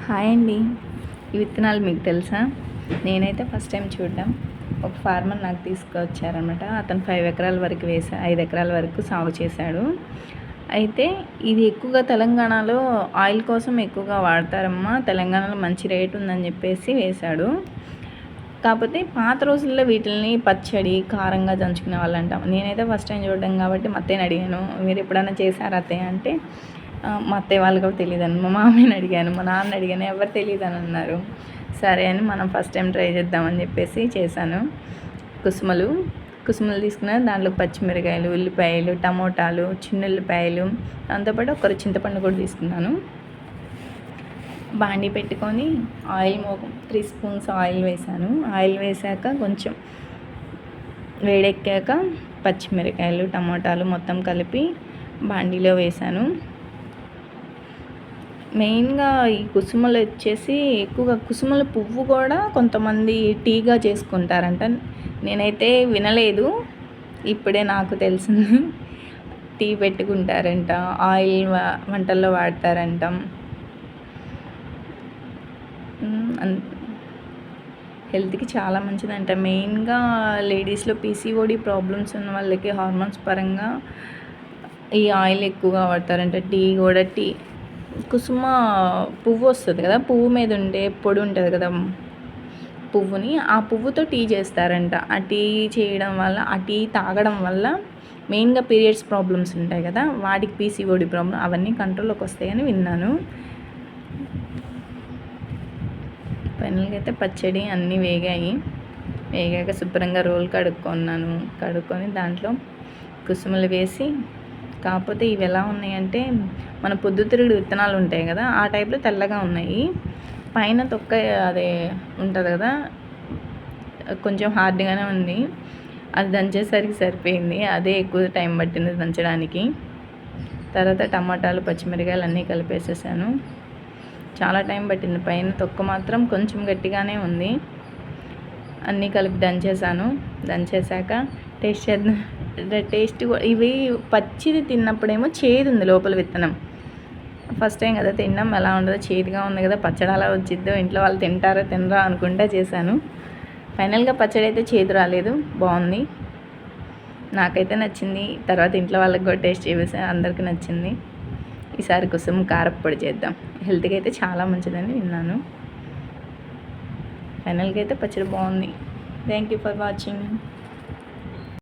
Hi అండి. ఈ విత్తనాలు మీకు తెలుసా? నేనైతే ఫస్ట్ టైం చూడడం. ఒక ఫార్మర్ నాకు తీసుకొచ్చారనమాట. అతను 5 ఎకరాల వరకు 5 ఎకరాల వరకు సాగు చేశాడు. అయితే ఇది ఎక్కువగా తెలంగాణలో ఆయిల్ కోసం ఎక్కువగా వాడతారమ్మా. తెలంగాణలో మంచి రేట్ ఉందని చెప్పేసి వేశాడు. కాకపోతే పాత రోజుల్లో వీటిల్ని పచ్చడి, కారంగా దంచుకునే వాళ్ళంట. నేనైతే ఫస్ట్ టైం చూడడం కాబట్టి మా అత్తయ్యని అడిగాను, మీరు ఎప్పుడైనా చేశారా అత్తయ్య అంటే, మా అత్తయ్య వాళ్ళకి కూడా తెలియదని. మా మామయ్యని అడిగాను, మా నాన్న అడిగాను, ఎవరు తెలియదని అన్నారు. సరే అని మనం ఫస్ట్ టైం ట్రై చేద్దామని చెప్పేసి చేశాను. కుసుమలు తీసుకున్నాను. దాంట్లో పచ్చిమిరకాయలు, ఉల్లిపాయలు, టమోటాలు, చిన్నుల్లిపాయలు, దాంతోపాటు ఒకరు చింతపండు కూడా తీసుకున్నాను. బాండీ పెట్టుకొని ఆయిల్ 3 స్పూన్స్ ఆయిల్ వేసాను. ఆయిల్ వేసాక కొంచెం వేడెక్కాక పచ్చిమిరకాయలు, టమోటాలు మొత్తం కలిపి బాండీలో వేసాను. మెయిన్గా ఈ కుసుమలు వచ్చేసి ఎక్కువగా కుసుమల పువ్వు కూడా కొంతమంది టీగా చేసుకుంటారంట. నేనైతే వినలేదు, ఇప్పుడే నాకు తెలిసింది. టీ పెట్టుకుంటారంట, ఆయిల్ వంటల్లో వాడతారంట. హెల్త్కి చాలా మంచిదంట. మెయిన్గా లేడీస్లో పీసీఓడి ప్రాబ్లమ్స్ ఉన్న వాళ్ళకి హార్మోన్స్ పరంగా ఈ ఆయిల్ ఎక్కువగా వాడతారంట. కుసుమ పువ్వు వస్తుంది కదా, పువ్వు మీద ఉండే పొడి ఉంటుంది కదా పువ్వుని, ఆ పువ్వుతో టీ చేస్తారంట. ఆ టీ చేయడం వల్ల, ఆ టీ తాగడం వల్ల మెయిన్గా పీరియడ్స్ ప్రాబ్లమ్స్ ఉంటాయి కదా, వాటికి పీసీఓడి ప్రాబ్లం అవన్నీ కంట్రోల్లోకి వస్తాయని విన్నాను. ఫైనల్గా అయితే పచ్చడి అన్నీ వేగాక శుభ్రంగా రోల్ కడుక్కొని దాంట్లో కుసుమలు వేసి, కాకపోతే ఇవి ఎలా ఉన్నాయంటే మన పొద్దుతిరుగుడు విత్తనాలు ఉంటాయి కదా, ఆ టైప్లో తెల్లగా ఉన్నాయి. పైన తొక్క అదే ఉంటుంది కదా, కొంచెం హార్డ్గానే ఉంది. అది దంచేసరికి సరిపోయింది, అదే ఎక్కువ టైం పట్టింది దంచడానికి. తర్వాత టమాటాలు, పచ్చిమిరకాయలు అన్నీ కలిపేసేసాను. చాలా టైం పట్టింది. పైన తొక్క మాత్రం కొంచెం గట్టిగానే ఉంది. అన్నీ కలిపి దంచేసాక టేస్ట్ ఇవి పచ్చిది తిన్నప్పుడేమో చేదు ఉంది లోపల విత్తనం. ఫస్ట్ టైం కదా తినడం, ఎలా ఉండదో, చేదుగా ఉంది కదా, పచ్చడి అలా వచ్చిద్దో, ఇంట్లో వాళ్ళు తింటారో తినరా అనుకుంటా చేశాను. ఫైనల్గా పచ్చడి అయితే చేదు రాలేదు, బాగుంది. నాకైతే నచ్చింది. తర్వాత ఇంట్లో వాళ్ళకి కూడా టేస్ట్ చేసాను, అందరికీ నచ్చింది. ఈసారి కుసుమ కారప్పొడి చేద్దాం, హెల్త్కి అయితే చాలా మంచిదని విన్నాను. ఫైనల్గా అయితే పచ్చడి బాగుంది. Thank you for watching.